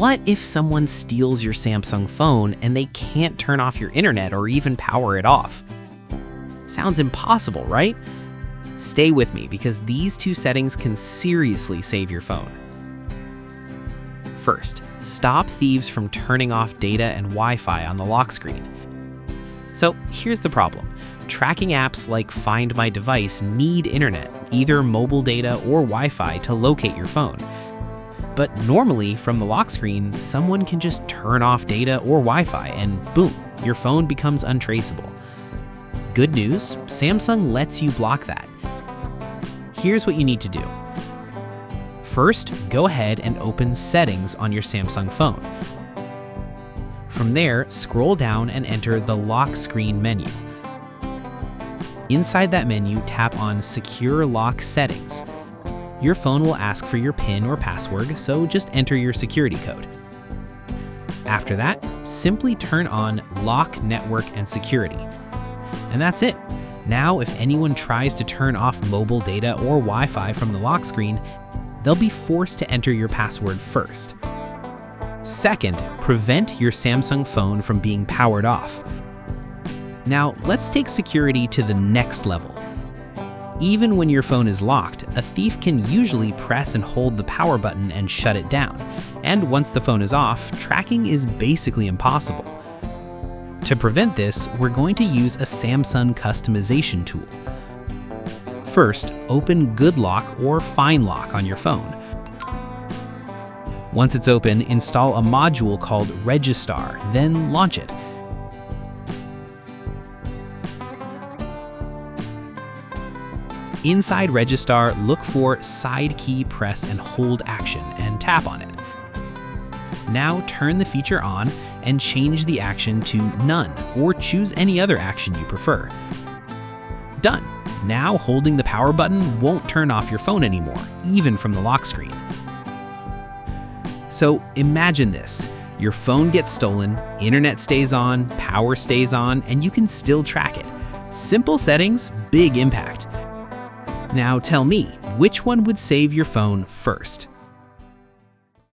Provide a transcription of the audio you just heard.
what if someone steals your Samsung phone and they can't turn off your internet or even power it off? Sounds impossible, right? Stay with me because these two settings can seriously save your phone. First, stop thieves from turning off data and Wi-Fi on the lock screen. So here's the problem. Tracking apps like Find My Device need internet, either mobile data or Wi-Fi, to locate your phone. But normally, from the lock screen, someone can just turn off data or Wi-Fi and boom, your phone becomes untraceable. Good news, Samsung lets you block that. Here's what you need to do. First, go ahead and open Settings on your Samsung phone. From there, scroll down and enter the lock screen menu. Inside that menu, tap on Secure Lock Settings. Your phone will ask for your PIN or password, so just enter your security code. After that, simply turn on Lock Network and Security. And that's it. Now, if anyone tries to turn off mobile data or Wi-Fi from the lock screen, they'll be forced to enter your password first. Second, prevent your Samsung phone from being powered off. Now, let's take security to the next level. Even when your phone is locked, a thief can usually press and hold the power button and shut it down. And once the phone is off, tracking is basically impossible. To prevent this, we're going to use a Samsung customization tool. First, open Good Lock or Fine Lock on your phone. Once it's open, install a module called RegiStar, then launch it. Inside RegiStar, look for Side Key Press and Hold Action and tap on it. Now turn the feature on and change the action to None, or choose any other action you prefer. Done. Now holding the power button won't turn off your phone anymore, even from the lock screen. So imagine this. Your phone gets stolen, internet stays on, power stays on, and you can still track it. Simple settings, big impact. Now tell me, which one would save your phone first?